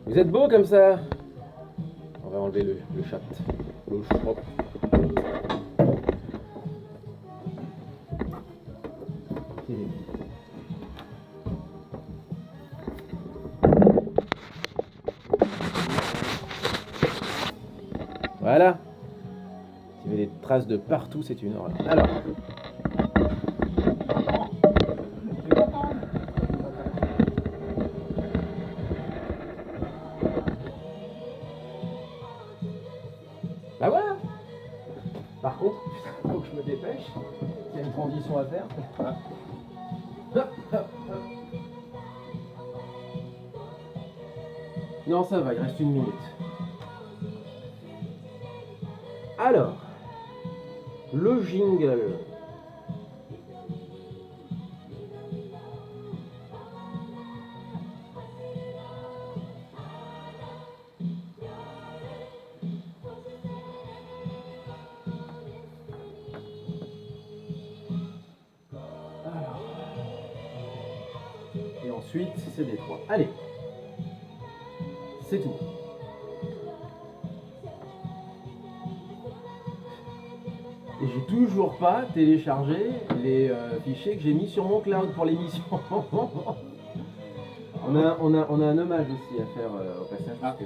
Vous êtes beau comme ça. On va enlever le chat. Le chat. Voilà. Il y avait des traces de partout, c'est une horreur. Alors. Bah voilà. Par contre, faut que je me dépêche. Il y a une transition à faire. Voilà. Hop, hop, hop. Non, ça va, il reste une minute. Alors, le jingle. Alors. Et ensuite, c'est des trois. Allez. C'est tout. Et j'ai toujours pas téléchargé les fichiers que j'ai mis sur mon cloud pour l'émission. on a un hommage aussi à faire au passage. Parce que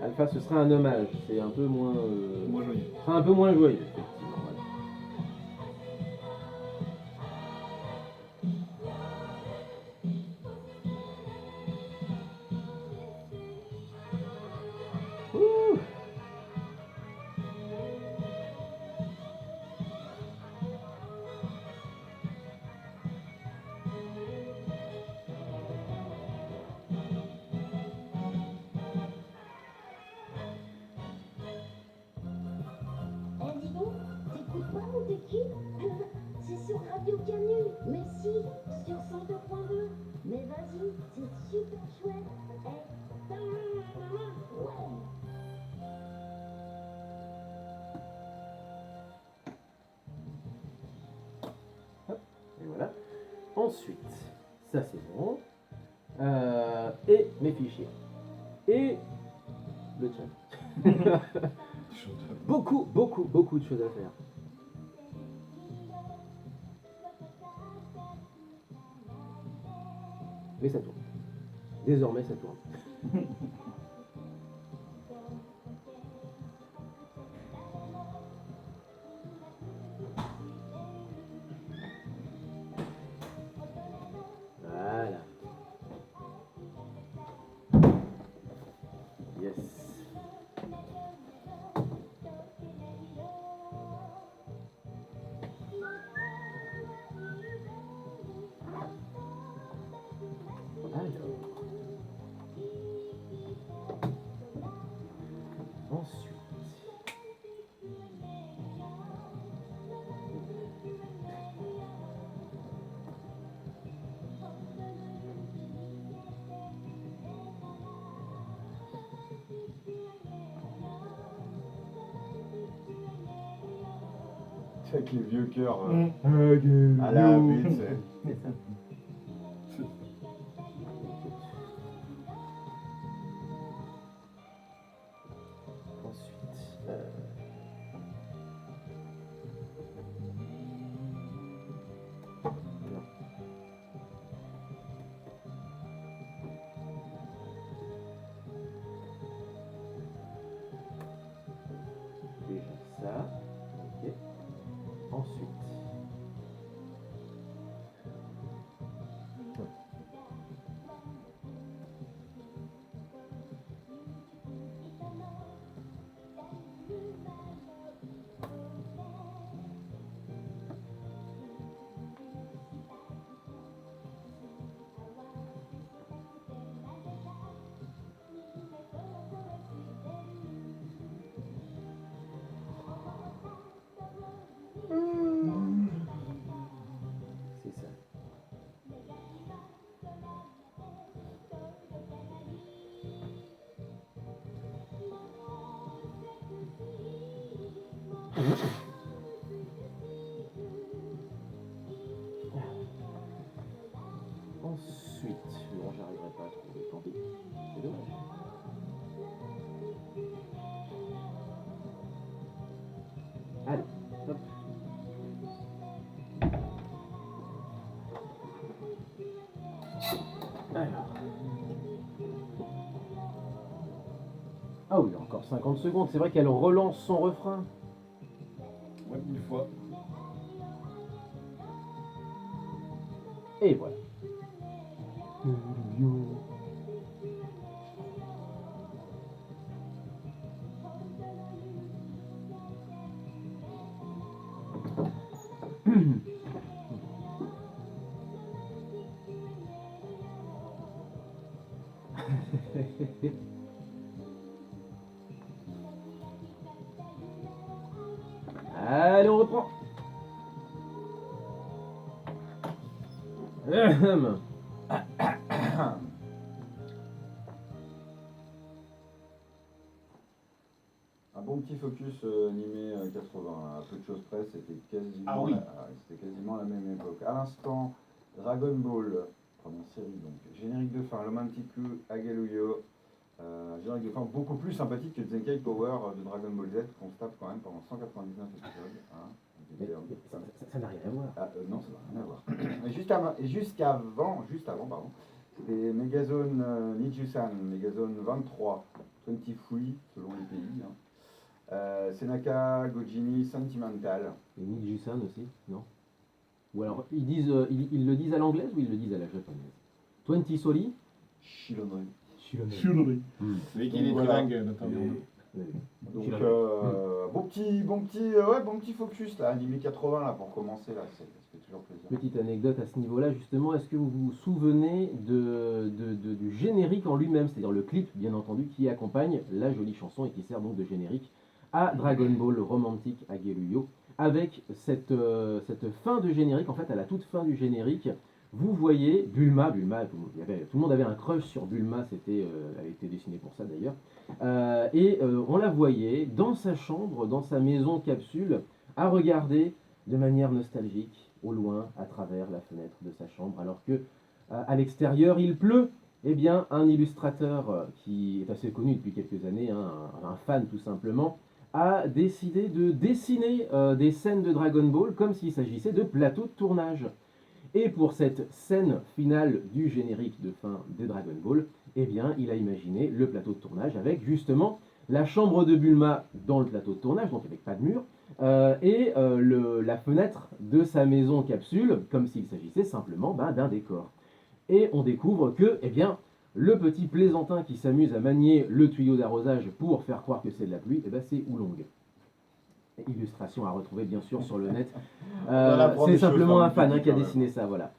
Alpha, ce sera un hommage. C'est un peu moins. Moins joyeux. Ce sera un peu moins joyeux, effectivement. Voilà. Ouh. Eh dis donc, t'écoutes pas ou t'es qui? C'est sur Radio Canu. Mais si, sur 102.2. Mais vas-y, c'est super chouette. Eh, ouais. Et voilà. Ensuite, ça c'est bon. Et mes fichiers. Et le chat. Beaucoup de choses à faire. Mais ça tourne. Désormais, ça tourne. Voilà. Yes. Alors. Ensuite. Avec les vieux cœurs À à la butte, c'est. C'est ça. Ensuite, non. Déjà ça. Ok. Ensuite. C'est ça. Ensuite, non, j'arriverai pas à trouver, tant pis. C'est dommage. Ah oui, encore 50 secondes. C'est vrai qu'elle relance son refrain. Ouais, 1000 fois. Et voilà. Allez, on reprend. Ahem. Un bon petit focus animé 80, à peu de choses près, c'était quasiment, Ah oui. c'était quasiment la même époque. À l'instant, Dragon Ball, première série donc, générique de fin, Romantiku Ageluyo, générique de fin beaucoup plus sympathique que Zenkai Power de Dragon Ball Z, qu'on se tape quand même pendant 199 épisodes. Hein. Mais ça n'a rien à voir. Non, ça n'a rien à voir. Et juste avant, pardon, c'était Megazone Nijusan, Megazone 23, 23 selon les pays. Hein. Senaka Gojini Sentimental. Et Nijusan aussi, non? Ou alors, ils le disent à l'anglaise ou ils le disent à la japonaise? 20 Soli? Shilonoi. Choulerie. Hmm. Celui qui est Voilà. trilingue, notamment. Donc Shilonoi. bon petit focus là, animé 80 là pour commencer là, ça fait toujours plaisir. Petite anecdote à ce niveau-là, justement, est-ce que vous vous souvenez du générique en lui-même, c'est-à-dire le clip, bien entendu, qui accompagne la jolie chanson et qui sert donc de générique à Dragon Ball Romantic Ageluyo, avec cette fin de générique, en fait, à la toute fin du générique, vous voyez Bulma, tout le monde avait un crush sur Bulma, elle a été dessinée pour ça d'ailleurs, on la voyait dans sa chambre, dans sa maison capsule, à regarder de manière nostalgique, au loin, à travers la fenêtre de sa chambre, alors que à l'extérieur il pleut. Eh bien, un illustrateur qui est assez connu depuis quelques années, hein, un fan tout simplement, a décidé de dessiner des scènes de Dragon Ball comme s'il s'agissait de plateaux de tournage. Et pour cette scène finale du générique de fin de Dragon Ball, eh bien, il a imaginé le plateau de tournage avec justement la chambre de Bulma dans le plateau de tournage, donc avec pas de mur, la fenêtre de sa maison capsule, comme s'il s'agissait simplement d'un décor. Et on découvre que, eh bien, le petit plaisantin qui s'amuse à manier le tuyau d'arrosage pour faire croire que c'est de la pluie, eh ben, c'est Oolong. Illustration à retrouver bien sûr sur le net. C'est simplement un fan qui a dessiné ça, voilà.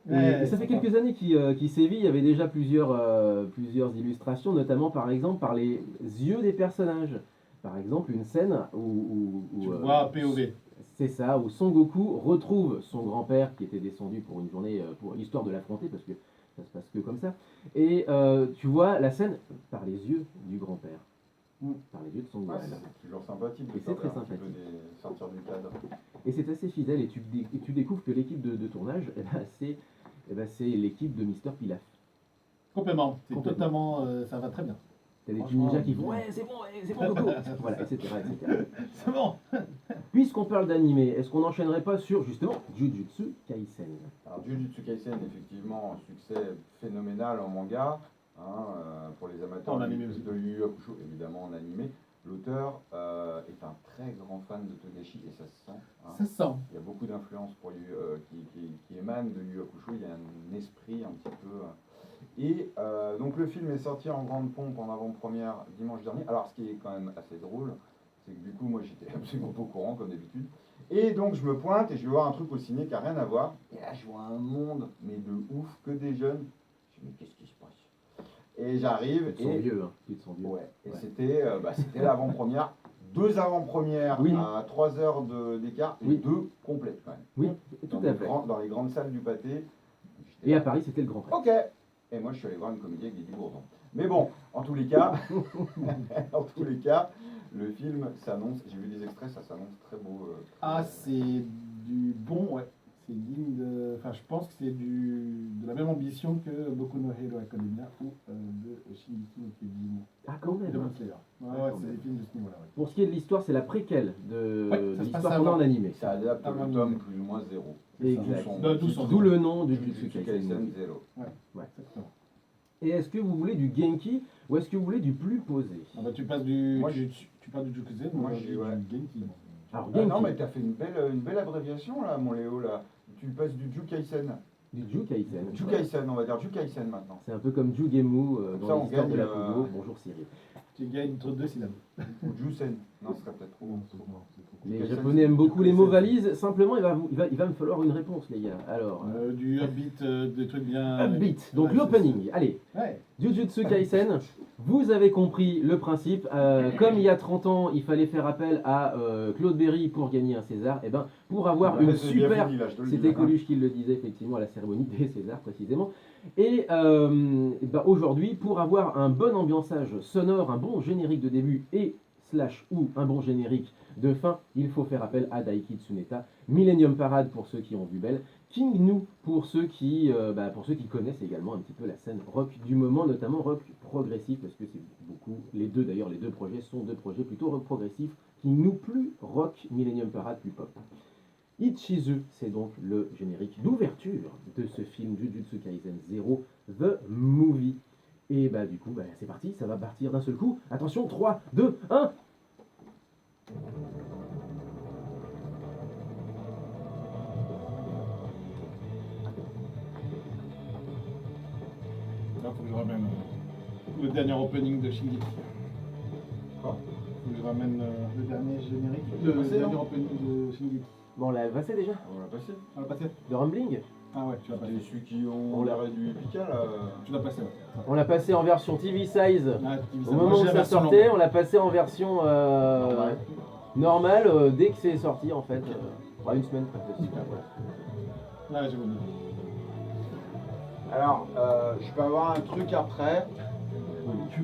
Et ça fait quelques années qu'il sévit, il y avait déjà plusieurs illustrations, notamment par exemple par les yeux des personnages. Par exemple, une scène où Tu vois POV. c'est ça, où Son Goku retrouve son grand-père qui était descendu pour une journée, pour l'histoire de l'affronter, parce que ça se passe que comme ça. Et tu vois la scène par les yeux du grand-père. Par les yeux de son Ouais, grand-père. c'est toujours sympathique de Et c'est très sortir un petit peu sympathique. sortir du cadre. Et c'est assez fidèle, et tu découvres que l'équipe de tournage, c'est l'équipe de Mister Pilaf. Complètement. C'est Complètement. totalement. Ça va très bien. T'as des petits Franchement, ninjas qui font ouais, c'est bon Goku, voilà, etc., etc. C'est bon. Puisqu'on parle d'animé, est-ce qu'on n'enchaînerait pas sur justement Jujutsu Kaisen? Alors Jujutsu Kaisen, effectivement, un succès phénoménal en manga, hein, pour les amateurs En animé aussi. de Yu Yu Hakusho, évidemment en animé. L'auteur est un très grand fan de Togashi et ça se sent. Hein. Ça se sent. Il y a beaucoup d'influences pour qui émanent de Yu Yu Hakusho, il y a un esprit un petit peu... Et donc le film est sorti en grande pompe en avant-première dimanche dernier. Alors ce qui est quand même assez drôle, c'est que du coup moi j'étais absolument pas au courant comme d'habitude. Et donc je me pointe et je vais voir un truc au ciné qui n'a rien à voir. Et là je vois un monde, mais de ouf, que des jeunes. Je me dis mais qu'est-ce qui se passe? Et j'arrive Ils sont et... vieux, hein. Ils sont vieux. Ouais, et Ouais. c'était l'avant-première. 2 avant-premières Oui. à 3 heures d'écart et Oui. 2 complètes quand même. Oui, tout à fait. Dans les grandes salles du pâté. J'étais Et là. à Paris, c'était le Grand Prix. Ok. Et moi, je suis allé voir une comédie avec Didier Bourdon. Mais bon, en tous les cas, le film s'annonce. J'ai vu des extraits, ça s'annonce très beau. Ah, c'est du bon, ouais. C'est digne de. Enfin, je pense que c'est de la même ambition que Boku no Hero Academia ou de Shingeki no Kyojin. Ah, quand même. Demon hein. Slayer. Ouais, Ah, ouais, quand c'est même. des films de ce niveau-là. Ouais. Pour ce qui est de l'histoire, c'est la préquelle de Ouais, ça se passe l'histoire qu'on a en avant. animé. Ça adapte Ah, le ouais, tome ouais. plus ou moins 0. Exact. D'où son D'où le nom de Jujutsu Jujutsu Kaisen Kaisen. 0. Ouais, exactement. Et est-ce que vous voulez du Genki ou est-ce que vous voulez du plus posé? Ah bah, tu passes du. Moi, Tu parles du Jukuzen, moi, moi je j'ai dis, ouais. du Genki. Alors, Ah Genki, non, mais t'as fait une belle abréviation là, mon Léo. Là. Tu passes du Jukaisen. du Jukaisen. Jukaisen, on va dire Jukaisen maintenant. C'est un peu comme Jugemu Ça, dans on l'histoire de la gagne, Pudo. Bonjour Cyril. Tu gagnes entre 2 syllabes. Ou Jusen. Non, ce serait peut-être trop. Les Jukaisen, Japonais c'est aiment beaucoup les Jukaisen. mots valises. Simplement, il va me falloir une réponse, les gars. Alors, Du Upbeat, des trucs bien. Upbeat. Donc Ouais, l'opening. Allez, Ouais. Jujutsu Kaisen, vous avez compris le principe. Comme il y a 30 ans, il fallait faire appel à Claude Berry pour gagner un César. Et ben, pour avoir une C'est bien super... fini, là, je te le dis, C'était là. Coluche qui le disait effectivement à la cérémonie des Césars précisément. Et ben, aujourd'hui, pour avoir un bon ambiançage sonore, un bon générique de début et ou un bon générique de fin, il faut faire appel à Daiki Tsuneta. Millennium Parade pour ceux qui ont vu Belle, King Nu pour ceux qui connaissent également un petit peu la scène rock du moment, notamment rock progressif, parce que c'est beaucoup, les deux projets sont deux projets plutôt rock progressif, King Nu plus rock, Millennium Parade plus pop. Ichizu, c'est donc le générique d'ouverture de ce film Jujutsu Kaisen 0, The Movie. Et bah du coup, bah, c'est parti, ça va partir d'un seul coup. Attention, 3, 2, 1. Là, faut que je ramène le dernier opening de Shingeki. Quoi Faut que je ramène le dernier générique. l'a Le passé, dernier non opening de Shingeki. Bon, on l'a passé déjà. On l'a passé. On l'a passé? De Rumbling. Ah ouais, tu l'as passé. C'est celui qui ont On l'a- l'arrêt du Pika là. Tu l'as passé, ouais. On l'a passé en version TV size. Ah, tu dis ça. Au Moi, moment j'ai où la ça version sortait, longue. on l'a passé en version normale dès que c'est sorti en fait. Une semaine presque. Ouais, j'ai voulu. Alors, je peux avoir un truc après,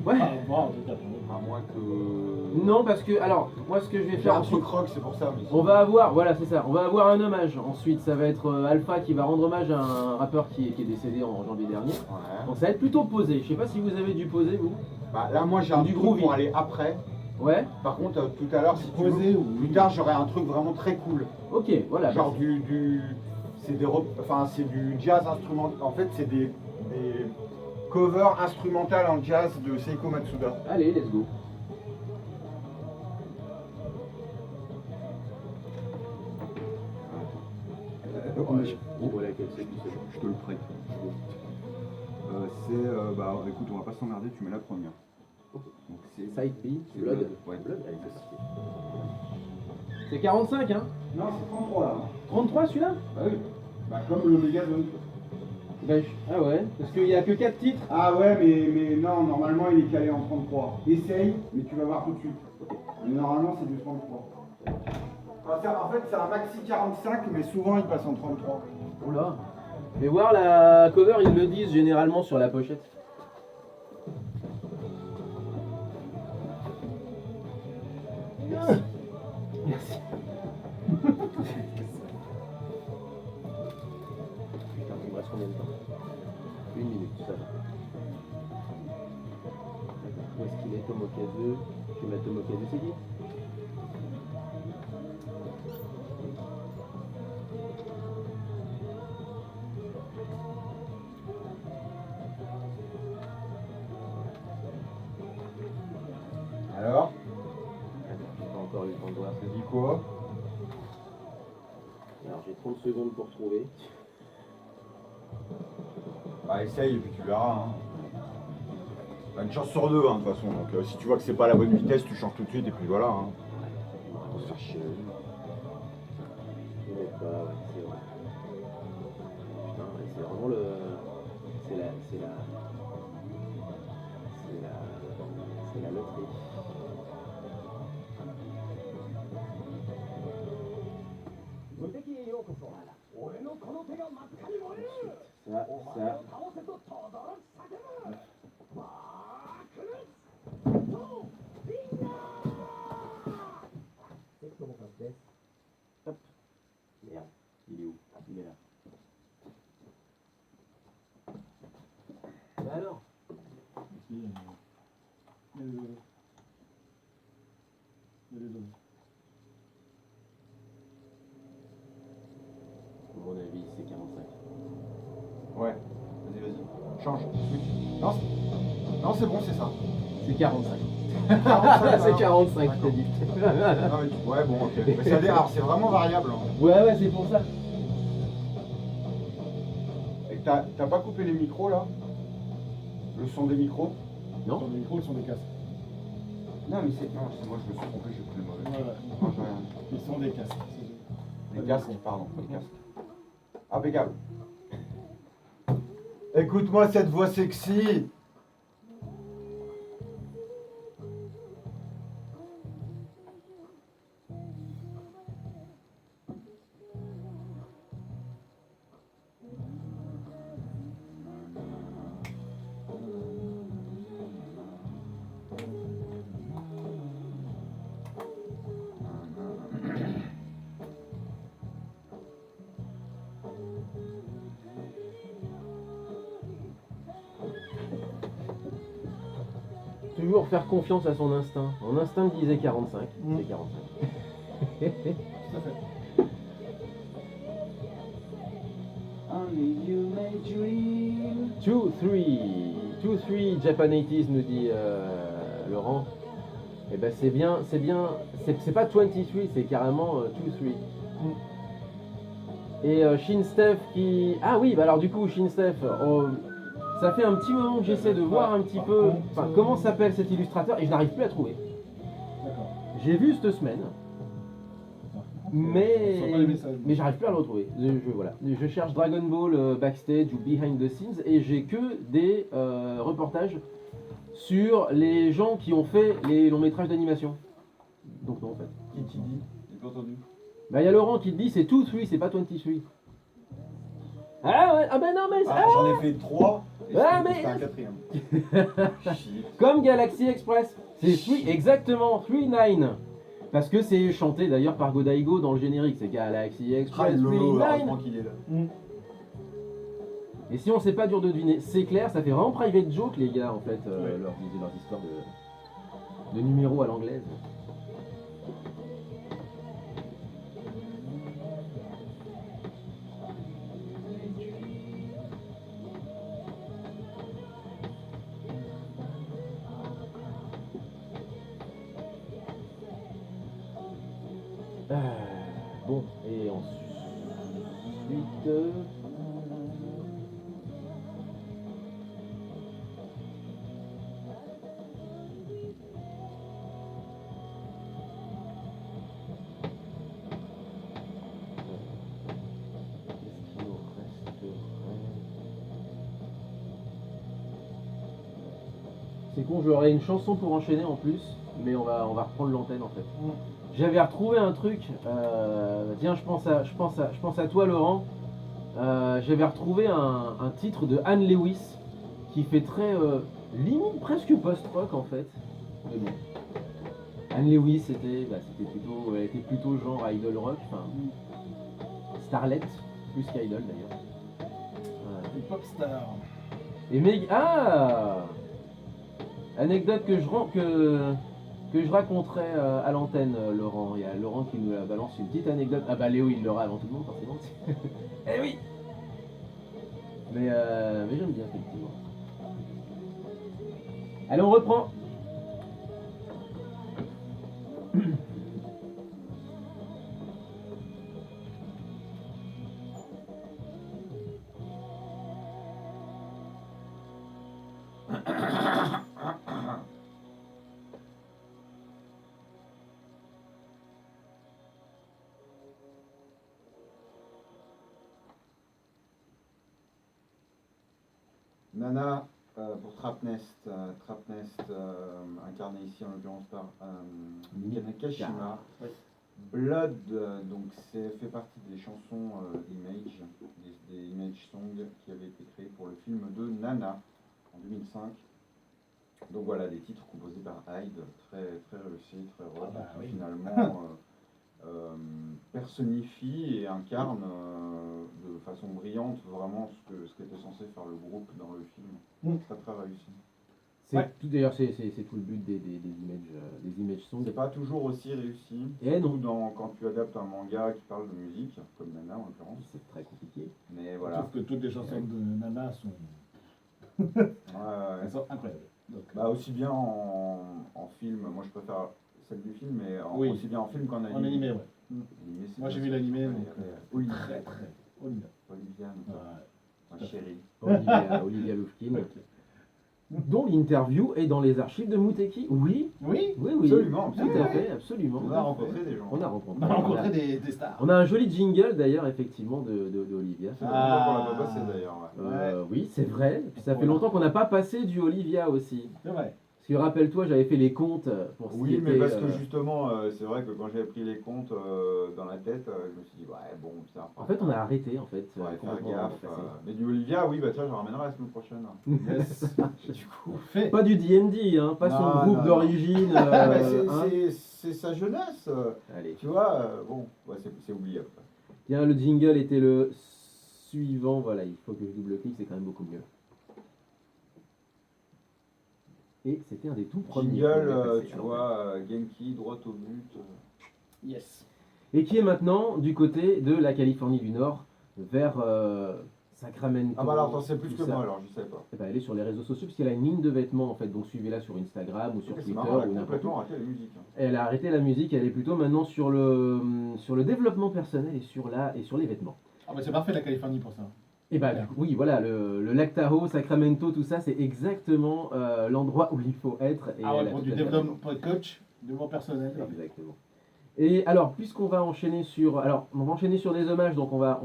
Ouais. Ah, bon, je t'attends. à moins que. Non, parce que, alors, moi ce que je vais J'ai faire un ensuite, truc rock, c'est pour ça. Mais on va avoir, voilà, c'est ça, on va avoir un hommage. Ensuite, ça va être Alpha qui va rendre hommage à un rappeur qui est décédé en janvier dernier. Ouais. Donc ça va être plutôt posé. Je sais pas si vous avez du posé, vous. Bah, là, moi, j'ai un Du truc groovy. pour aller après. Ouais. Par contre, tout à l'heure, si tu Posé veux, ou- plus tard, j'aurai un truc vraiment très cool. Ok, voilà. Genre bah, c'est du jazz instrumental. En fait, c'est des covers instrumentales en jazz de Seiko Matsuda. Allez, let's go. Oh, voilà, quel c'est, c'est bon. Je te le prête. Écoute, on va pas s'emmerder, tu mets la première. Ok. Donc c'est Side B, c'est Blood. Blood, ouais. Blood, allez, c'est parti. C'est 45, hein. Non, c'est 33 là. 33 celui-là. Bah oui. Bah comme le Megazone. Ah ouais, parce qu'il n'y a que 4 titres. Ah ouais, mais non, normalement il est calé en 33. Essaye, mais tu vas voir tout de suite. Mais normalement c'est du 33. En fait, c'est un maxi 45, mais souvent il passe en 33. Oula. Je vais voir la cover, ils le disent généralement sur la pochette. Merci. Merci. Putain, il me reste combien de temps? 1 minute, ça va. Où est-ce qu'il est, Tomokazu? Je vais mettre Tomokazu, c'est qui? Alors, J'ai pas encore eu le temps de voir. ça dit quoi? Alors j'ai 30 secondes pour trouver. Bah essaye et puis tu verras. Hein. T'as une chance sur deux, hein, de toute façon. Donc si tu vois que c'est pas la bonne vitesse, tu changes tout de suite et puis voilà. Hein. On se faire chier. Je l'ai pas, ouais, c'est vrai. Putain, ouais, c'est vraiment le. C'est la. C'est la. C'est la. C'est la loterie. Ça. Hop. Merde. Il est où? Il est là. Bah alors? Il y a les autres. À mon avis, c'est 45. Ouais, vas-y, vas-y. Change, switch. Non, Non, c'est bon, c'est ça. C'est 45. 45, C'est 45, je t'ai dit. Non, mais ouais, bon, ok. Mais ça alors, c'est vraiment variable. Hein. Ouais, c'est pour ça. Et t'as pas coupé les micros là? Le son des micros? Non. Sur des micros, ils sont des casques. Non, mais c'est moi, je me suis trompé, j'ai pris le mauvais. Voilà. Non, j'ai rien. Ils sont des casques. Les casques, pardon, les casques. Impeccable. Écoute-moi cette voix sexy. Toujours faire confiance à son instinct. Mon instinct me disait 45. Mm. C'est 45. Tout à fait. Only you may dream. 2-3 Japan 80s nous dit Laurent. Et ben c'est bien, c'est pas 23, c'est carrément 2-3. Et Shin Steph qui... Ah oui, bah alors du coup Shin Steph, ça fait un petit moment que j'essaie de voir un petit peu comment s'appelle cet illustrateur et je n'arrive plus à trouver. D'accord. J'ai vu cette semaine, On sent pas les messages. mais j'arrive plus à le retrouver. Voilà. Je cherche Dragon Ball backstage ou behind the scenes et j'ai que des reportages sur les gens qui ont fait les longs métrages d'animation. Donc non en fait. Qui dit? J'ai pas entendu. Bah il y a Laurent qui te dit c'est 2-3, c'est pas 23. Ah ouais, ah ben non mais Ah, j'en ai fait 3. Et Ah, c'était mais- un quatrième. Shit. comme Galaxy Express, c'est 3, exactement, 3-9. Parce que c'est chanté d'ailleurs par Godaigo dans le générique, c'est Galaxy Ah, Express Lolo, 3-9. heureusement qu'il est là. Et si on sait pas dur de deviner, c'est clair, ça fait vraiment private joke les gars en fait, Ouais. leurs histoires de numéros à l'anglaise. Bon, et ensuite... Qu'est-ce qu'il nous resterait? C'est con, j'aurais une chanson pour enchaîner en plus, mais on va reprendre l'antenne en fait. J'avais retrouvé un truc, tiens je pense à toi Laurent. J'avais retrouvé un titre de Anne Lewis qui fait très limite presque post-rock en fait. Mais bon. Anne Lewis elle était plutôt genre idol rock, enfin starlet, plus qu'idol d'ailleurs. Une pop star. Et Meg, anecdote que je raconterai à l'antenne, Laurent. Il y a Laurent qui nous la balance une petite anecdote. Ah bah Léo il l'aura avant tout le monde forcément. Eh oui. Mais j'aime bien effectivement. Allez on reprend. Nana pour Trapnest, incarné ici en l'occurrence par Mikana Kashima. Oui. Blood, donc c'est fait partie des chansons Image, des Image Songs qui avaient été créés pour le film de Nana en 2005. Donc voilà, des titres composés par Hyde, très, très réussis, très rock, Ah bah qui oui. finalement personnifie et incarne de façon brillante vraiment ce qu'était censé faire le groupe dans le film. Très très réussi. D'ailleurs c'est tout le but des image songs. C'est pas toujours aussi réussi, Et non. surtout quand tu adaptes un manga qui parle de musique, comme Nana en l'occurrence. C'est très compliqué. Mais voilà. Sauf que toutes les chansons de Nana sont, Ouais, elles sont incroyables. Donc, Bah, aussi bien en film, moi je préfère celle du film, mais Oui. aussi bien en film qu'en en animé, ouais. Animé, c'est Moi, j'ai bien vu ça. l'animé, Ouais, donc, Olivia. très, très. Olivia. Olivia, Ouais. ma chérie. Olivia Loufkine, dont l'interview est dans les archives de Mouteki. Oui, Oui, oui, Absolument, tout absolument. à fait, absolument. On a rencontré des gens. On a on rencontré. a rencontré des stars. On a un joli jingle d'ailleurs, effectivement, de Olivia. Ça fait longtemps qu'on l'a pas passé d'ailleurs. Ouais. Oui, c'est vrai. Puis ça fait Voilà. longtemps qu'on n'a pas passé du Olivia aussi. C'est vrai. Parce que rappelle-toi, j'avais fait les comptes pour ce qui Oui, mais était, parce que justement, c'est vrai que quand j'avais pris les comptes dans la tête, je me suis dit, ouais, bon, putain. En fait, on a arrêté, en fait. Ouais, faire complètement gaffe. dans le passé. Mais du Olivia, oui, bah tiens, je ramènerai la semaine prochaine. Yes. Du coup. Fait. Pas du D&D, hein, pas son Non, groupe non, d'origine. Ah, bah, hein. c'est sa jeunesse. Allez. Tu vois, bon, ouais, c'est oubliable. Tiens, le jingle était le suivant. Voilà, il faut que je double-clique, c'est quand même beaucoup mieux. Et c'était un des tout premiers. qu'on Jingle, avait passé, tu alors. vois, Genki, droit au but. Yes. Et qui est maintenant du côté de la Californie du Nord, vers Sacramento. Ah bah alors, t'en sais plus tout que ça. moi, alors je savais pas. Eh ben, elle est sur les réseaux sociaux, puisqu'elle a une ligne de vêtements, en fait. Donc suivez-la sur Instagram ou sur C'est Twitter marrant, elle ou a n'importe où. complètement raté la musique. Hein. Elle a arrêté la musique, elle est plutôt maintenant sur le développement personnel et sur les vêtements. Ah bah c'est parfait la Californie pour ça. Et bah, du coup, oui, voilà, le lac Tahoe, Sacramento, tout ça, c'est exactement l'endroit où il faut être. Et Ah ouais, elle a pour tout du à fait développement, pour être coach, développement personnel. raison. Exactement. Et alors, puisqu'on va enchaîner sur, alors, on va enchaîner sur des hommages, donc on va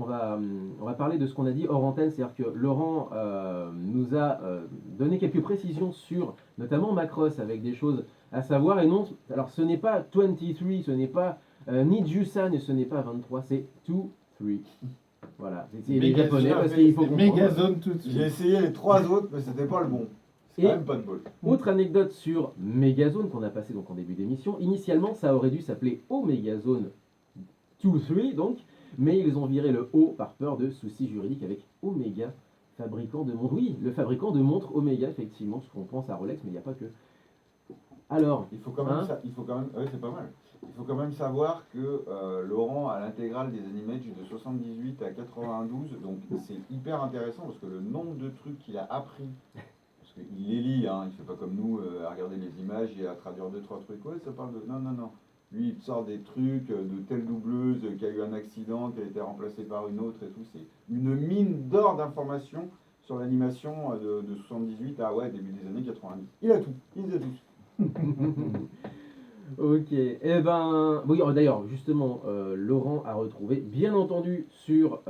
parler de ce qu'on a dit hors antenne, c'est-à-dire que Laurent nous a donné quelques précisions sur, notamment Macross, avec des choses à savoir, et non, alors ce n'est pas 23, ce n'est pas ni Jusan, et ce n'est pas 23, c'est 2-3. Voilà, c'est les Méga japonais, zone, parce qu'il faut comprendre. Mégazone tout de J'ai suite. essayé les trois autres, mais c'était pas le bon. C'est Et- quand même pas de bol. Autre anecdote sur Megazone qu'on a passé donc en début d'émission. Initialement, ça aurait dû s'appeler Omegazone 2-3 donc, mais ils ont viré le O par peur de soucis juridiques avec Omega, fabricant de montres. Oui, le fabricant de montres Omega, effectivement, parce qu'on pense à Rolex, mais il n'y a pas que. Alors, Il faut quand même, Hein ouais, c'est pas mal. Il faut quand même savoir que Laurent a l'intégrale des Animage de 78 à 92, donc c'est hyper intéressant parce que le nombre de trucs qu'il a appris, parce qu'il les lit, hein, il fait pas comme nous à regarder les images et à traduire deux trois trucs. Ouais, ça parle de. Non, non, non. Lui, il te sort des trucs de telle doubleuse qui a eu un accident, qui a été remplacée par une autre et tout. C'est une mine d'or d'informations sur l'animation de 78 à ouais, début des années 90. Il a tout, il les a tous. ok. Eh ben, oui, d'ailleurs, justement, Laurent a retrouvé, bien entendu, sur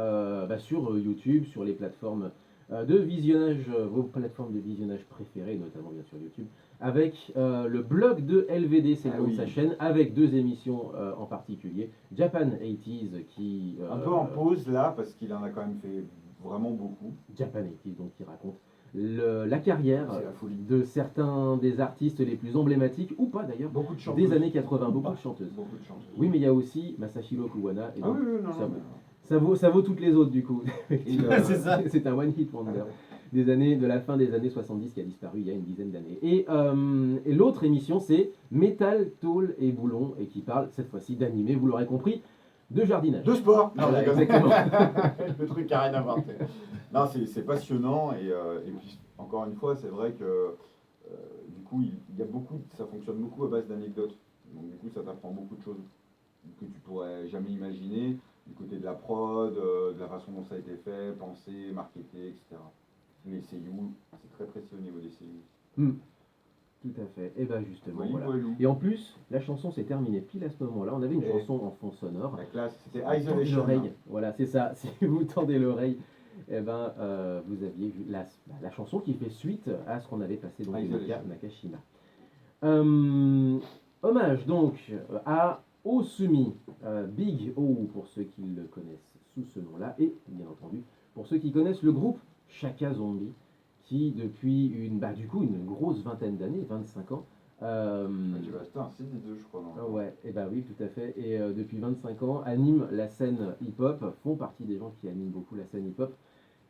YouTube, sur les plateformes de visionnage, vos plateformes de visionnage préférées, notamment bien sûr YouTube, avec le blog de LVD, c'est le Ah nom de oui. sa chaîne, avec deux émissions en particulier. Japan 80s qui... Un peu en pause là, parce qu'il en a quand même fait vraiment beaucoup. Japan 80s, donc qui raconte la carrière C'est la folie. de certains des artistes les plus emblématiques, ou pas d'ailleurs, Beaucoup de chanteuses. des années 80, beaucoup de chanteuses. Beaucoup de chanteuses. Oui, mais il y a aussi Masahiro Kuwana, et Ah donc, oui, oui, non, ça, non, ça vaut toutes les autres du coup. C'est ça. C'est un one hit wonder de la fin des années 70 qui a disparu il y a une dizaine d'années. Et l'autre émission c'est Métal, Tôle et Boulon et qui parle cette fois-ci d'animé, vous l'aurez compris, de jardinage. De sport. Non, Voilà, je déconne. exactement. Le truc a rien à voir. Non, c'est passionnant et puis encore une fois, c'est vrai que du coup, il y a beaucoup, ça fonctionne beaucoup à base d'anecdotes. Donc du coup, ça t'apprend beaucoup de choses que tu pourrais jamais imaginer du côté de la prod, de la façon dont ça a été fait, pensé, marketé, etc. Les seiyuu, c'est très précis au niveau des seiyuu. Tout à fait. Et ben justement, Oui, voilà. voilou. Et en plus, la chanson s'est terminée pile à ce moment-là. On avait une Et- chanson en fond sonore. La classe, c'était Tendez Isolation. l'oreille. Voilà, c'est ça. Si vous tendez l'oreille, eh ben, vous aviez vu la chanson qui fait suite à ce qu'on avait passé donc de Isolation. Nakashima. Hommage donc à Osumi, Big O pour ceux qui le connaissent sous ce nom-là, et bien entendu pour ceux qui connaissent le groupe Shaka Zombie, qui depuis une grosse vingtaine d'années, 25 ans, Tu vas acheter un CD 2, je crois. Non ouais, et bah oui, tout à fait. Et depuis 25 ans, animent la scène hip-hop, font partie des gens qui animent beaucoup la scène hip-hop.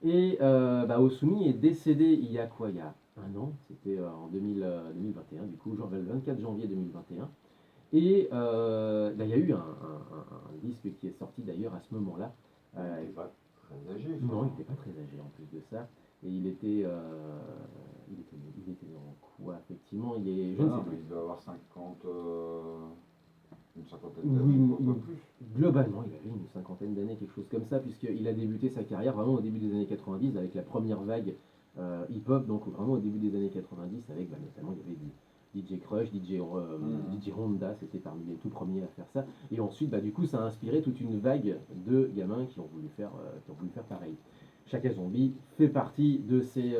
Et Osumi est décédé il y a quoi? Il y a un an, c'était en 2021, du coup, genre le 24 janvier 2021. Et il y a eu un disque qui est sorti d'ailleurs à ce moment-là. Il n'était pas très âgé. Non, il n'était pas très âgé en plus de ça. Et il était en Ouais, effectivement, il est. Je ne sais mais plus. il doit avoir 50, une cinquantaine Oui, d'années, un peu oui. plus. Globalement, il avait une cinquantaine d'années, quelque chose comme ça, puisqu'il a débuté sa carrière vraiment au début des années 90 avec la première vague hip-hop, donc vraiment au début des années 90, avec notamment il y avait DJ Crush, DJ Honda, c'était parmi les tout premiers à faire ça. Et ensuite, du coup, ça a inspiré toute une vague de gamins qui ont voulu faire pareil. Chaka Zombie fait partie de ces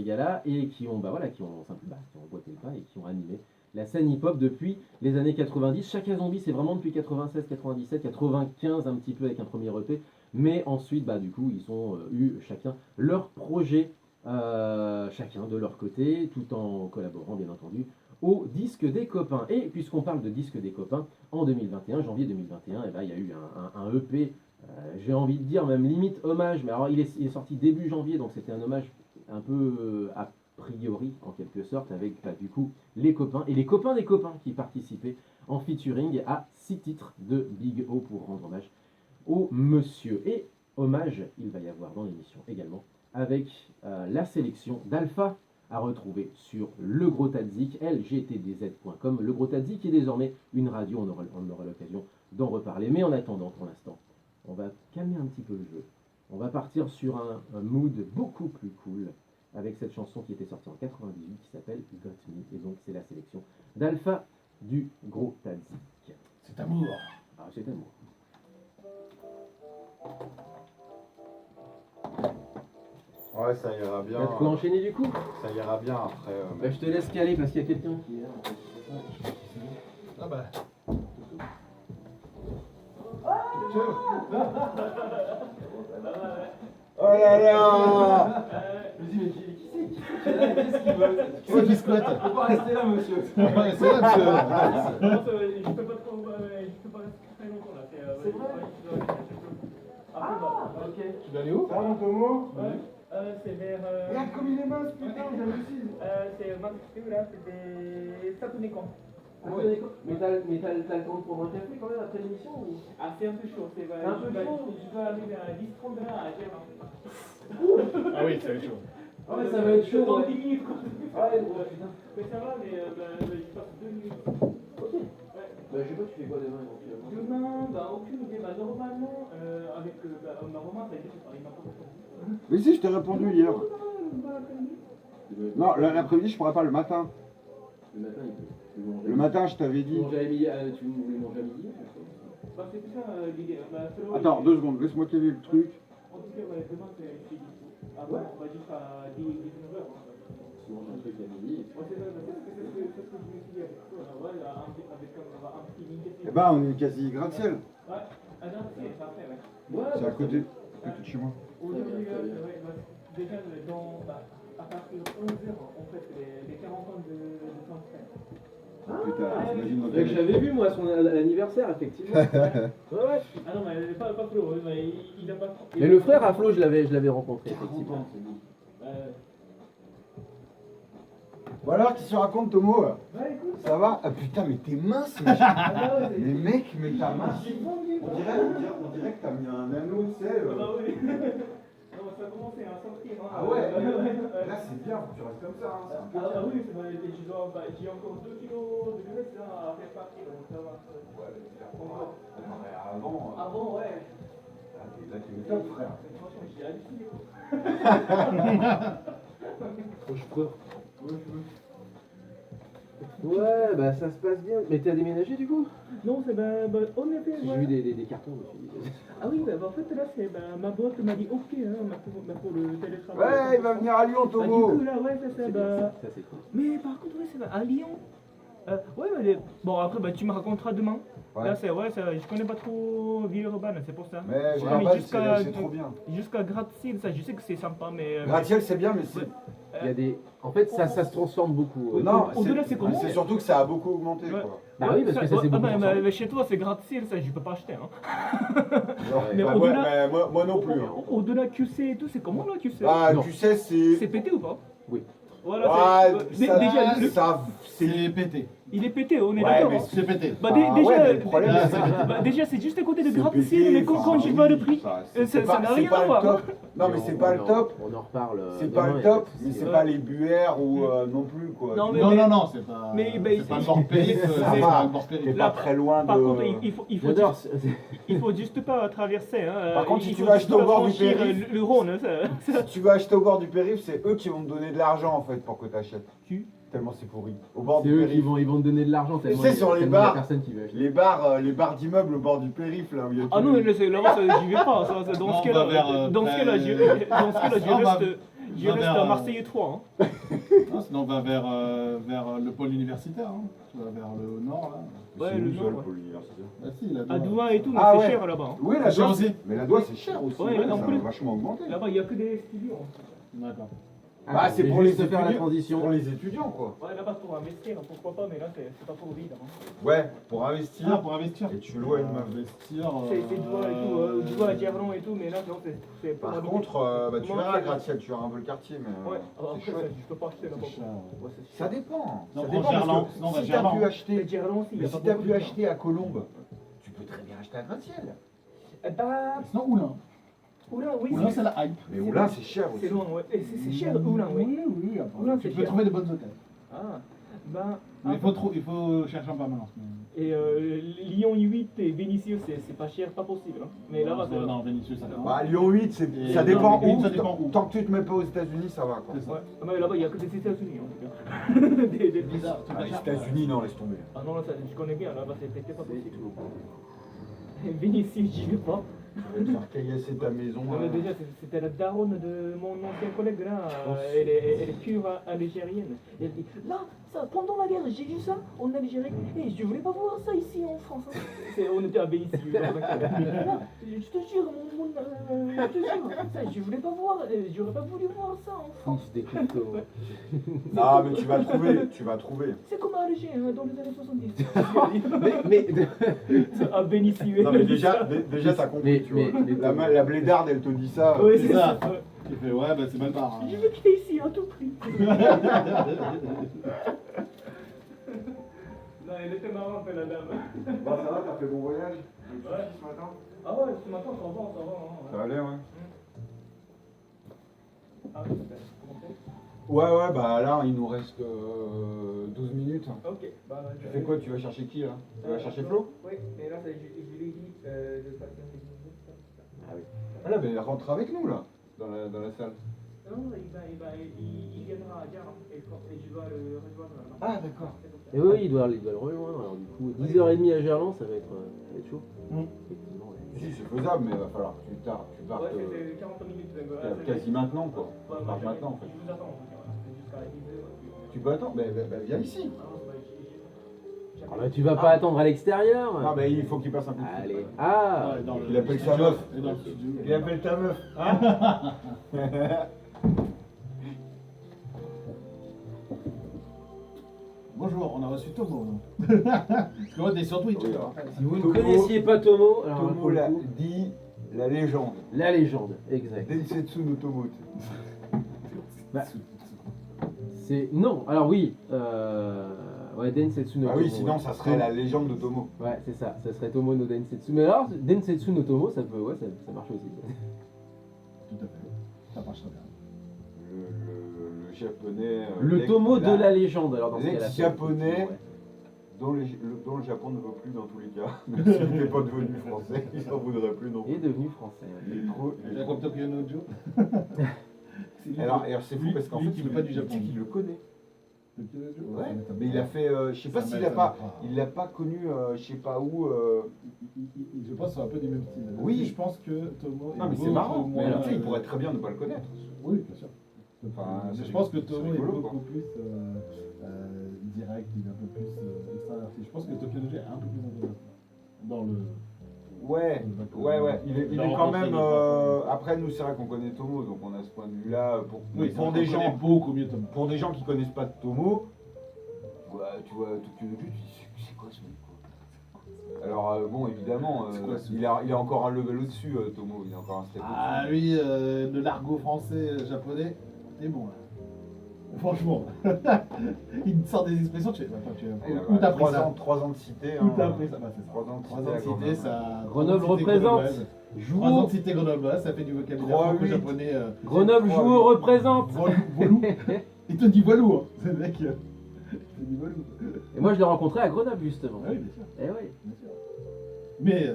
gars-là et qui ont emboîté le pas et qui ont animé la scène hip-hop depuis les années 90. Chaka Zombie, c'est vraiment depuis 96, 97, 95 un petit peu avec un premier EP. Mais ensuite, du coup, ils ont eu chacun leur projet, chacun de leur côté, tout en collaborant bien entendu au disque des copains. Et puisqu'on parle de disque des copains, en 2021, janvier 2021, il y a eu un EP, j'ai envie de dire même limite hommage, mais alors il est sorti début janvier, donc c'était un hommage un peu a priori en quelque sorte, avec du coup les copains et les copains des copains qui participaient en featuring à 6 titres de Big O pour rendre hommage au monsieur. Et hommage, il va y avoir dans l'émission également, avec la sélection d'Alpha à retrouver sur Le Gros Tadzik, lgtdz.com. Le Gros Tadzik est désormais une radio, on aura l'occasion d'en reparler. Mais en attendant, pour l'instant, on va calmer un petit peu le jeu. On va partir sur un mood beaucoup plus cool, avec cette chanson qui était sortie en 98, qui s'appelle Got Me. Et donc c'est la sélection d'Alpha du Gros Tadzik. C'est amour. Ah, c'est amour. Ouais, ça ira bien. Tu peux enchaîner du coup? Ça ira bien après. Je te laisse caler parce qu'il y a quelqu'un qui est là. En fait. Ah bah. Oh là là! Je me dis, mais qui c'est qu'est-ce qu'il veut? Qui c'est qui squatte? Il faut pas rester là, monsieur. On va pas rester là, monsieur. Je peux pas rester très longtemps là. C'est vrai? Ok. Tu dois aller où? Ça va, mon Tomo? C'est vers. Regarde comme il est mince, putain, j'hallucine. C'est Max là, c'était Saponekon. Mais t'as le temps de prendre un café quand même après l'émission ou... Ah, c'est un peu chaud. un peu chaud. Je dois arriver à 10-30 là à Gérard. Ah oui, ça va être chaud. Ah ouais, ça va être chaud. Dans Ouais. 10 minutes quoi. Ouais, putain. Mais ça va, mais je passe 2 minutes. Ok. Ouais. Je sais pas, tu fais quoi demain éventuellement? Demain, aucune idée. Normalement, avec ma maman, ça a été par n'importe quoi. Mais si, je t'ai répondu hier. Non, l'après-midi, je pourrais pas, le matin. Le matin, il peut. Tu veux manger Le matin, je t'avais Tu dit. manges à midi, tu voulais manger à midi? C'est ça l'idée. Attends, 2 secondes, laisse-moi caler le truc. En tout cas, demain, c'est dispo. Après, on va jusqu'à 19h. Tu manges un truc à midi. Ouais, c'est ce que je me suis dit avec toi. Ouais, avec un petit link. Eh ben, on est quasi gratte-ciel. Ouais, ah non, c'est parfait, ouais. C'est à côté de chez moi. Aujourd'hui, déjà, à partir de 11h, on fait les 40 ans de Sunset. Putain, t'imagines mon Donc j'avais vu moi son anniversaire effectivement. Ouais. Ah non, mais pas Flo, mais il a pas. Mais le frère à Flo, je l'avais rencontré effectivement. Bon alors, qui se raconte, Tomo? Ouais, écoute. Ça va? Ah putain, mais t'es mince, mec. Mais mec, mais t'as mince. On dirait que t'as mis un anneau, tu sais. Ah bah oui. Non, ça a commencé à sortir. Hein. Ah ouais, là c'est bien, faut que tu restes comme ça. Hein. Ah oui, j'ai encore 2 kilos de graisse là, à faire partir, donc ça va. Ouais, mais c'est encore. Attends, mais avant. Avant, ouais. Là, t'es au top, frère. Franchement, j'ai halluciné. Oh, je peux. Ouais, bah ça se passe bien. Mais t'as déménagé du coup? Non, c'est en effet. J'ai vu des cartons, je me suis dit. Ah oui, en fait là, c'est ma boîte m'a dit ok hein, pour le télétravail. Ouais, il va venir à Lyon, Du Tomo. coup là, ouais, ça c'est Ça c'est cool. Mais par contre, ouais, c'est à Lyon. Ouais, bon après, tu me raconteras demain. Ouais. Là, je connais pas trop Villeurbanne, c'est pour ça. Mais Ouais, Villeurbanne, jusqu'à- c'est trop bien. Jusqu'à Gratte-Ciel, ça, je sais que c'est sympa, mais. Gratte-ciel, c'est bien, mais c'est. Il y a des. En fait, ça se transforme beaucoup. Non, Au-delà, c'est comment? c'est surtout que ça a beaucoup augmenté, Ouais. quoi. Bah oui, parce que ça s'est beaucoup transformé. mais chez toi, c'est Gratte-Ciel, ça, je peux pas acheter. Hein. Mais Bah, au-delà- moi non plus. Hein. Au-delà QC et tout, c'est comment là QC? Bah, Non. tu sais, C'est pété ou pas? Oui. Voilà, Ah, c'est. ça, Déjà, ça, C'est pété. Il est pété, on est Ouais, d'accord. mais hein. C'est pété. Bah, Ah, déjà, ouais, mais le problème, c'est bah, déjà, c'est juste à côté de c'est gratte-ciel, pété, mais quand je vois le prix, enfin, ça n'a rien pas à le voir. top. hein. Non, mais c'est pas le top. On en reparle. C'est pas demain, le y a top, pas de mais souci. c'est Ouais. pas les buères ou non plus quoi. Non, mais- Non, c'est pas. mais- c'est pas un bord périph'. Ça C'est va. pas un bord T'es périph'. pas Là, très loin Par de. contre, J'adore. il faut juste pas traverser. Hein. Par contre, si Il tu faut vas juste acheter au pas bord du franchir, périph'. le Rhône, hein, ça. Si tu vas acheter au bord du périph', c'est eux qui vont te donner de l'argent en fait pour que t'achètes. Tu Tellement c'est pourri. Au bord C'est du eux qui périph'. vont te donner de l'argent tellement sais, il y a- sur les tellement il y a bars, personne qui veut acheter. Les bars d'immeubles au bord du périph' là où il y a Ah tous non, les- là-bas, j'y vais pas. Dans Non, ce on cas-là, va vers, dans ce cas-là, près- je reste, je va reste vers, à Marseille 3. Hein. Non, sinon on va vers le pôle universitaire. Hein. Tu vas vers le nord là. Ouais, C'est le où, ça, nord, le ouais. pôle universitaire Ah si, là. À Douai et tout, mais Ah c'est ouais. cher là-bas. hein. Oui, C'est la cher doigt aussi. Mais la doigt c'est cher aussi. Ouais, Ouais, en ça plus- a vachement augmenté. Là-bas, il n'y a que des studios. hein. D'accord. Bah, c'est je vais pour les juste faire la étudiants. transition. Pour les étudiants quoi. Ouais, là-bas, pour investir, pourquoi pas, mais là, c'est pas pour vivre. Hein. Ouais, pour Ah, investir. pour investir. Et tu loues à une meuf. Investir. C'est Douai et tout, Douai à Gerland et tout, mais là, non, c'est pas Par ma contre, bah, tu Moi, verras, c'est- Gratte-Ciel, tu verras un peu le quartier, mais Ouais, c'est après, ça, chouette. je peux pas acheter là-bas. C'est cher. Ouais, c'est Ça cher. dépend. Non, Ça prends dépend Gerland. parce Non, que va si t'as Gerland. pu Et acheter, Gerland aussi, il y mais a si pas t'as beaucoup pu de- acheter à Colombes, tu peux très bien acheter à Gratte-Ciel. Eh bah, Sinon, Oulin. Oulin, oui, Oulin, c'est la hype. Mais Oulin, c'est cher c'est aussi. loin, ouais. Et c'est cher, Oulin, oui. Oui, après, Oulin, tu c'est peux cher. trouver de bonnes hôtels. Ah, ben. Mais il faut chercher en permanence. Et Lyon 8 et Vénissieux, c'est pas cher, pas possible. Hein. Mais là-bas, c'est. Non, Vénitieux, ça va. Bah, Lyon 8, Et ça non, dépend mais où. ça dépend où. Tant que tu te mets pas aux États-Unis, ça va quoi. C'est ça. Ouais, ah, mais là-bas, il y a que des États-Unis en tout cas. des Bizarre. Ah, les États-Unis, non, laisse tomber. Ah non, là, ça, je connais bien, là-bas, c'était pas possible. Et Vénissieux, j'y vais pas. Tu vas te faire caillasser ta maison. Non, mais déjà, c'était la daronne de mon ancien collègue là, elle est pure algérienne. Et elle dit là, ça, pendant la guerre, j'ai vu ça en Algérie, et je voulais pas voir ça ici en France. Hein. On était à Vénissieux. Là, je te jure, je te jure, ça, je voulais pas voir, j'aurais pas voulu voir ça en France. Fils des cryptos. Non, mais tu vas trouver, tu vas trouver. C'est comme à Alger, hein, dans les années 70. mais À Vénissieux. Non, mais déjà t'as compris, tu vois. La blédarde, elle te dit ça. Ouais, C'est c'est ça. ça. Ouais. Tu fais, ouais, bah c'est mal part. Je veux quitter ici à tout prix. Non, elle était marrante, la dame. Bah, ça va, t'as fait bon voyage Ouais. ce matin. Ah ouais, ce matin, ça va, ça va. Hein, Ça allait, ouais. Ah oui, comment c'est Ouais, bah là, il nous reste 12 minutes. Ok, bah Tu fais quoi? Tu vas chercher qui là? Tu vas chercher Flo? Oui, mais là, je l'ai dit de passer un petit minutes. Ah oui. Ah là, mais il rentre avec nous là, dans la salle. Non, il viendra à Gare et je dois le rejoindre là. Ah, d'accord. Et oui, il doit le rejoindre. Alors du coup, 10h30 à Gerland, ça va être chaud. Effectivement, ouais. Si, c'est faisable, mais il va falloir que tu partes Ouais, c'est 40 minutes. quasi maintenant quoi. Ouais, Tu pars maintenant en fait. Je vous attends, jusqu'à 10h. Tu peux attendre? Bah, viens ici. Ah bah tu vas pas attendre à l'extérieur. Non, mais il faut qu'il passe un coup de fil. Allez. Ah Ouais, dans le Il appelle sa studio. meuf. Et dans le studio. Il appelle ta meuf. Hein? Bonjour, on a reçu Tomo. non Parce que moi, t'es sur Twitch. Oui, hein. Si vous ne Tomo- connaissiez pas Tomo, alors Tomo pour le l'a coup, dit la légende. la légende, exact. Densetsu no Tomo. Bah, c'est non. Alors oui, ouais Densetsu no Ah Tomo. oui, sinon ça serait la légende de Tomo. Ouais, c'est ça. Ça serait Tomo no Densetsu. Mais alors Densetsu no Tomo, ça peut, ouais, ça marche aussi. Tout à fait. Ça marche très bien. Le japonais. Le Tomo de la légende. Alors dans ce cas-là. L'ex-japonais. ouais. Dont le Japon ne veut plus dans tous les cas. Même s'il n'était pas devenu français, il s'en voudrait plus non Il est plus. devenu français. ouais. Il est trop. C'est comme Tokyo no Joe. C'est lui Alors, qui- c'est fou lui- parce qu'en lui fait, qui veut pas du Japon. tu sais qu'il le connaît. Tokyo no Joe. Ouais. Ça m'étonne Mais il pas. a fait, je sais pas Ça s'il a m'étonne pas, pas. il l'a pas connu, je sais pas où. Je pense que c'est un peu du même style. Oui. Je pense que Tomo est Non mais c'est beaucoup marrant. moins, Mais tu sais, il pourrait très bien ne pas le connaître. Oui, bien sûr. Enfin, Mais c'est je pense que rigolo, Tomo c'est est rigolo, beaucoup quoi. plus direct, il est un peu plus extraverti. Je pense que Tokyo no Joe est un peu plus introverti. Dans le. Ouais, ouais. Il est Il a quand rencontré même. des gens. Après, nous, c'est vrai qu'on connaît Tomo, donc on a ce point de vue-là. Oui, Pour des gens, beaucoup mieux Tomo. pour des gens qui connaissent pas Tomo, tu vois Tokyo no Joe, tu dis c'est quoi ce mec quoi. Alors bon, évidemment, C'est quoi, ce il a encore un level au-dessus, Tomo. Il a encore un step Ah, au-dessus. lui, de l'argot français, japonais, c'est bon là. Franchement. Il te sort des expressions, tu fais, attends, Et, où t'as pris 3 ans de cité. Où t'as pris ça? Bah, c'est ça. 3 ans de 3 ans de cité, ça. Grenoble 3 ans de cité représente. grenobloise. 3 ans Jouot. de cité grenobloise, ça fait du vocabulaire 3, 8. franco-japonais. Grenoble Jouot représente. Voilou. Il te dit voilou, hein. C'est le mec. Il te dit voilou. Et moi je l'ai rencontré à Grenoble justement. Ah oui, bien sûr. Eh oui. Bien sûr. Mais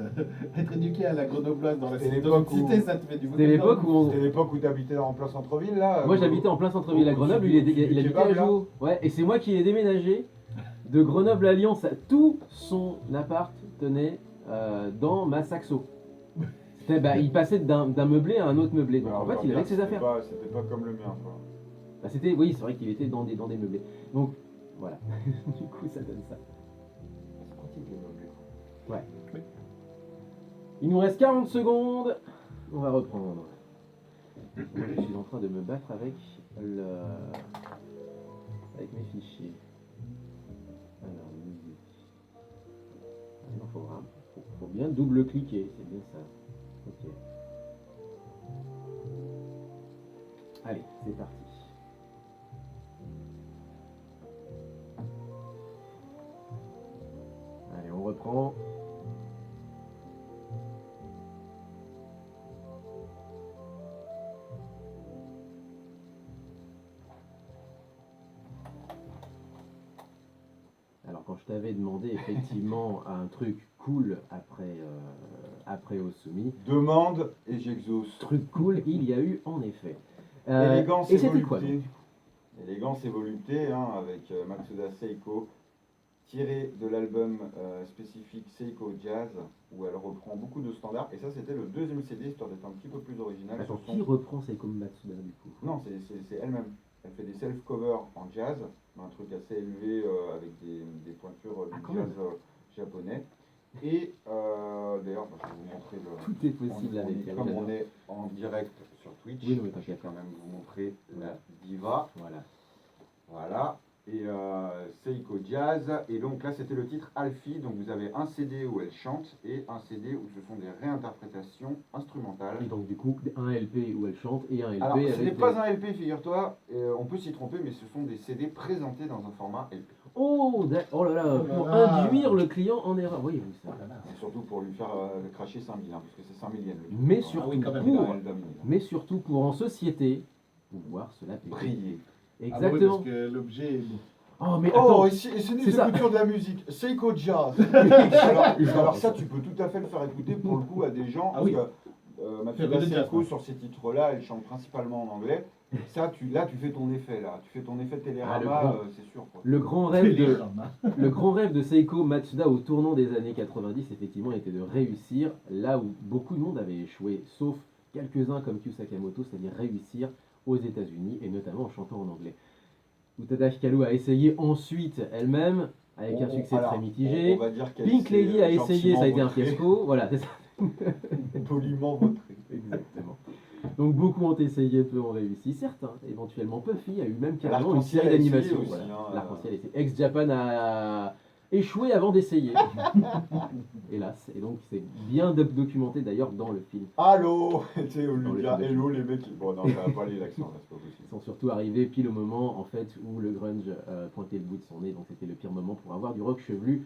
être éduqué à la grenobloise dans la C'était cité, l'époque où- ça te fait du C'était l'époque où on... C'était l'époque où t'habitais en plein centre-ville là. Moi j'habitais en plein centre-ville à Grenoble, lui il habitait kebab, à là. Jouot. Ouais, et c'est moi qui l'ai déménagé de Grenoble à Lyon. Tout son appart tenait dans ma saxo. Il passait d'un meublé à un autre meublé. Donc en fait il avait que ses affaires. C'était pas comme le mien quoi. Bah, oui, c'est vrai qu'il était dans des meublés. Donc voilà, du coup ça donne ça. C'est pratique les meublés quoi. Ouais. Il nous reste 40 secondes. On va reprendre. Moi, je suis en train de me battre avec mes fichiers. Alors, musique. Il en faudra. Faut bien double-cliquer, c'est bien ça. Ok. Allez, c'est parti. Allez, on reprend. Alors quand je t'avais demandé effectivement un truc cool après Osumi, Demande et j'exauce. truc cool il y a eu en effet. Élégance et et c'était quoi volupté. Élégance et volupté hein, avec Matsuda Seiko, tiré de l'album spécifique Seiko Jazz, où elle reprend beaucoup de standards. Et ça, c'était le deuxième CD, histoire d'être un petit peu plus original. Attends, Ce sont- qui reprend Seiko Matsuda du coup? Non, c'est elle-même. Elle fait des self-covers en jazz, un truc assez élevé avec des pointures Ah, du quand jazz même. japonais. Et d'ailleurs, je vais vous montrer le. Tout est possible avec elle. Comme on est en direct sur Twitch, Oui, non, mais je vais t'inquiète. quand même vous montrer la diva. Voilà. Voilà. Et Seiko Jazz. Et donc là, c'était le titre Alfie. Donc vous avez un CD où elle chante et un CD où ce sont des réinterprétations instrumentales. Et donc du coup, un LP où elle chante et un LP Alors, ce n'est avec... pas un LP, figure-toi, on peut s'y tromper, mais ce sont des CD présentés dans un format LP. Oh là là, Oh là pour là. induire le client en erreur. Voyez-vous ça. C'est surtout pour lui faire cracher 5000, hein, parce que c'est 5000 yens. le truc. Mais Dans surtout oui, quand même, pour... dans Eldamine. Mais surtout pour en société, pouvoir se la payer. Briller. Ah bah oui, Exactement. parce que l'objet est beau. Oh mais attends, Oh, et ce c'est n'est ça. que culture de la musique, Seiko Jazz. alors ça, tu peux tout à fait le faire écouter pour le coup à des gens, Ah parce oui. que Mathieu Faire de jazz, Seiko ouais. sur ces titres-là, elle chante principalement en anglais. Ça, tu fais ton effet là, tu fais ton effet Télérama, Ah, le grand. c'est sûr. Quoi. le grand rêve de Seiko Matsuda au tournant des années 90, effectivement, était de réussir là où beaucoup de monde avait échoué, sauf quelques-uns comme Kyu Sakamoto, c'est-à-dire réussir aux États-Unis et notamment en chantant en anglais. Utada Hikaru a essayé ensuite elle-même, avec un succès Alors, très mitigé. on va dire qu'elle Pink s'est, Lady a essayé, gentiment ça a été un vautrée. fiasco. Voilà, c'est ça. Poliment vautré. Exactement. Donc beaucoup ont essayé, peu ont réussi. Certains, éventuellement Puffy, a eu même carrément une L'Arc-en-Ciel série a essayé d'animation. aussi, Voilà. hein, L'Arc-en-Ciel a essayé. Ex-Japan a échoué avant d'essayer. Hélas. Et donc c'est bien documenté d'ailleurs dans le film. Allô. Tu sais, au lieu Dans de les dire films. hello les mecs, bon non, ça va pas aller l'accent, là, c'est pas possible. Ils sont surtout arrivés pile au moment en fait où le grunge pointait le bout de son nez. Donc c'était le pire moment pour avoir du rock chevelu.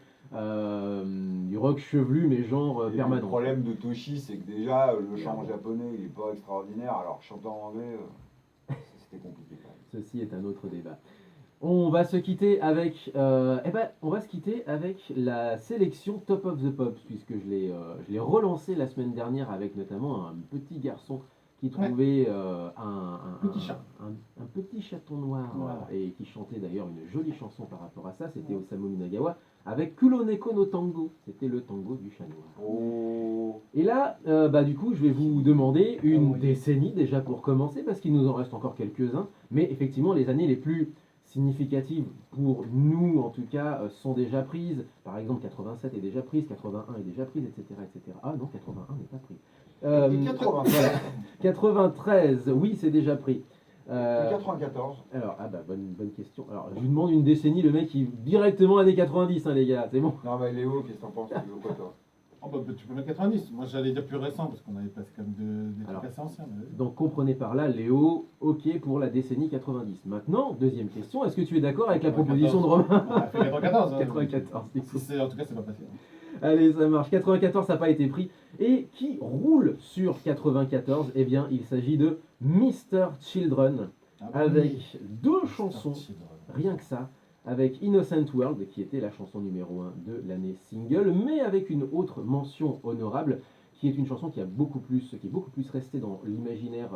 Mais genre Et le permanent. problème de Toshi, c'est que déjà, le chant japonais, il est pas extraordinaire, alors chanter en anglais, c'était compliqué quand même. Ceci est un autre débat. On va se quitter avec, on va se quitter avec la sélection Top of the Pops, puisque je l'ai relancé la semaine dernière avec notamment un petit garçon qui trouvait Petit chat. un petit chaton noir Voilà. et qui chantait d'ailleurs une jolie chanson par rapport à ça. C'était Osamu Minagawa avec Kuroneko no Tango. C'était le tango du chat noir. Oh. Et là, du coup, je vais vous demander une oui. décennie déjà pour commencer, parce qu'il nous en reste encore quelques-uns. Mais effectivement, les années les plus significatives pour nous, en tout cas, sont déjà prises. Par exemple, 87 est déjà prise, 81 est déjà prise, etc., etc. Ah non, 81 n'est pas pris. Et 93. 93, oui, c'est déjà pris. Et 94. Alors, bonne question. Alors, je lui demande une décennie, le mec, il directement années 90, hein, les gars, c'est bon. Non, mais Léo, qu'est-ce que t'en penses? Tu veux quoi, toi? Oh bah, tu peux mettre 90. Moi j'allais dire plus récent parce qu'on avait passé quand même des Alors. trucs assez anciens. Mais... Donc comprenez par là, Léo, ok pour la décennie 90. Maintenant, deuxième question, est-ce que tu es d'accord avec la proposition de Romain? On a fait 94. Hein. 94, du coup. En tout cas, c'est pas facile. Allez, ça marche. 94, ça n'a pas été pris. Et qui roule sur 94? Eh bien, il s'agit de Mr. Children, Ah bah avec oui. deux chansons, rien que ça, avec Innocent World, qui était la chanson numéro 1 de l'année single, mais avec une autre mention honorable, qui est une chanson qui est beaucoup plus restée dans l'imaginaire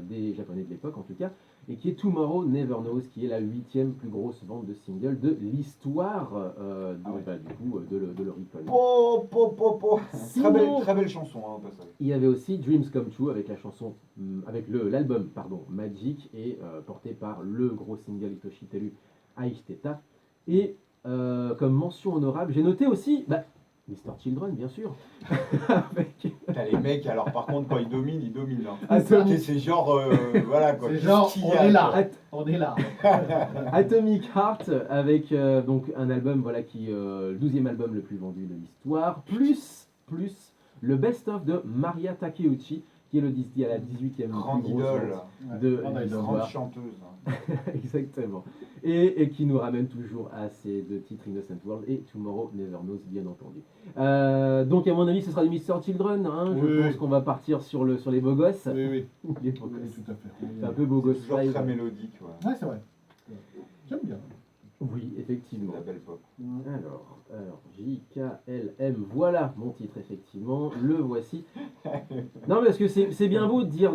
des Japonais de l'époque, en tout cas, et qui est Tomorrow Never Knows, qui est la 8e plus grosse vente de single de l'histoire de l'Oricon. Sinon, Très belle chanson, hein, au passage. il y avait aussi Dreams Come True avec la chanson, avec l'album Magic, et porté par le gros single Hitoshi Teru Aishiteta. Et comme mention honorable, j'ai noté aussi Mr. Children, bien sûr. Avec T'as les mecs, alors par contre, quand ils dominent. Hein. Atomic, C'est genre, voilà quoi. C'est qu'est-ce genre, qu'il y on a, est là. quoi. On est là. Atomic Heart avec donc un album qui le 12e album le plus vendu de l'histoire, plus le best-of de Maria Takeuchi, qui est la 18e Grande plus grosse idole, vente de grande idole. grande l'histoire. chanteuse. Hein. Exactement. Et qui nous ramène toujours à ces deux titres, Innocent World et Tomorrow Never Knows, bien entendu. Donc, à mon avis, ce sera du Mr. Children. Hein. Je Oui. pense qu'on va partir sur les beaux gosses. Oui. Les beaux Oui, gosses. tout à fait. C'est un peu beau gosse Toujours vibe. très mélodique, ouais. Ouais, c'est vrai. J'aime bien. Oui, effectivement. La belle pop. Alors, JKLM, voilà mon titre, effectivement, le voici. Non, mais parce que c'est bien beau de dire,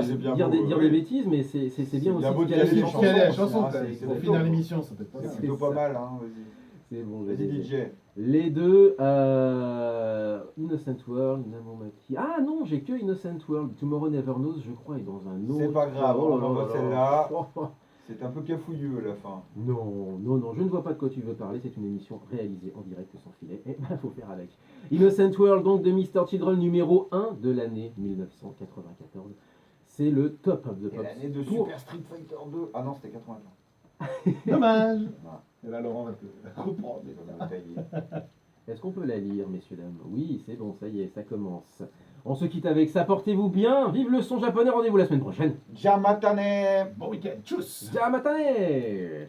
C'est bien dire, beau, dire oui. des bêtises, mais c'est bien aussi bien beau de de caler caler les les chansons. Quelle est la c'est chanson plutôt pour finir beau. l'émission, ça peut être pas C'est mal. plutôt pas ça. mal, hein, vas-y. C'est bon, Vas-y, DJ. Les deux, Innocent World, Namomaki. Ah non, j'ai que Innocent World. Tomorrow Never Knows, je crois, est dans un autre. C'est pas grave, Oh on là envoie là celle-là. là. Oh. C'est un peu cafouilleux à la fin. Non, je ne vois pas de quoi tu veux parler, c'est une émission réalisée en direct sans filet, et faut faire avec. Innocent World, donc de Mr. Children, numéro 1 de l'année 1994. C'est le top of the Et pop. l'année de Pour- Super Street Fighter 2. Ah non, c'était 80. Dommage. Voilà. Et là, Laurent va te reprendre. Il va me tailler. Est-ce qu'on peut la lire, messieurs, dames? Oui, c'est bon, ça y est, ça commence. On se quitte avec ça, portez-vous bien, vive le son japonais, rendez-vous la semaine prochaine. Jamatane. Bon week-end. Tchuss. Jamatane.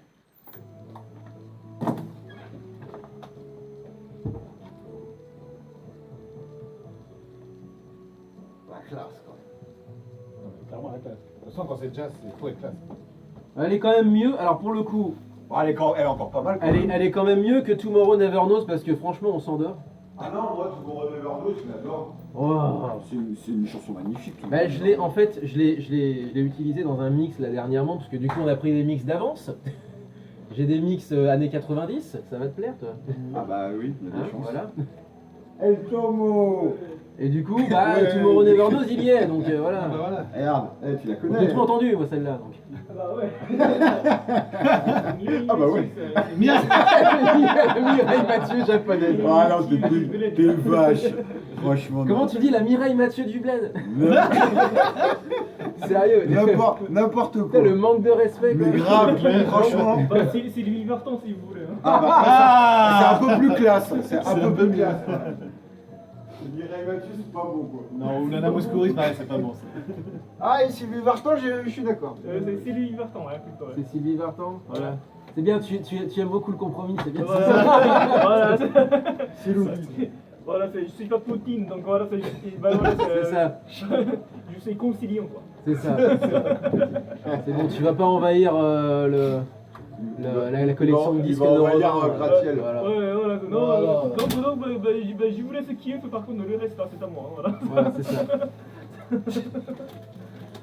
La classe, quand même. Non, mais clairement, la classe. De toute façon, quand c'est jazz, il faut être classe. Elle est quand même mieux, alors pour le coup, Bon, elle est encore pas mal. quand elle même. est quand même mieux que Tomorrow Never Knows, parce que franchement, on s'endort. Ah non, moi, tout mon Neverno, je l'adore. Oh. C'est une chanson magnifique. tout Bah, le je monde. l'ai en fait, je l'ai utilisé dans un mix là dernièrement parce que du coup on a pris des mix d'avance. J'ai des mix années 90, ça va te plaire toi? Ah bah oui, il y a des Hein, chances. voilà. El Tomo. Et du coup, bah Ouais. Tomorrow Never Knows il y est, donc voilà. Ah, bah voilà. Regarde, tu la J'ai connais. tout entendu moi celle-là donc. Ah bah ouais. Ah bah ouais. Mireille Mathieu japonaise. Ah non, t'es vache. Franchement. Comment tu dis la Mireille Mathieu du bled? Sérieux? N'importe Putain, quoi. le manque de respect quoi. Mais grave, franchement. Bah, c'est Louis Vuitton si vous voulez. Hein. Ah, c'est un peu plus classe. C'est un peu plus classe. Mireille Mathieu, c'est pas bon quoi. Non, ou Nana Mouskouri, pareil, c'est pas bon. Ça. Ah, et Sylvie Vartan, je suis d'accord. C'est Louis Vuitton, ouais, plutôt. Ouais. C'est Sylvie Vartan, voilà. C'est bien, tu aimes beaucoup le compromis, c'est bien. Voilà, C'est Louis. voilà, je suis pas Poutine, donc voilà, C'est ça. Je suis conciliant, quoi. C'est ça. C'est bon, tu vas pas envahir la collection de disques Il va de envahir Roland, un gratte-ciel. Voilà. Ouais, voilà, non, Voilà. donc, je vous laisse Kiev, par contre, le reste, là, c'est à moi, voilà. Voilà, c'est ça.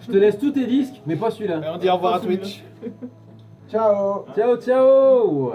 Je te laisse tous tes disques, mais pas celui-là. Et on dit au revoir à Twitch. Ciao. Ciao, ciao.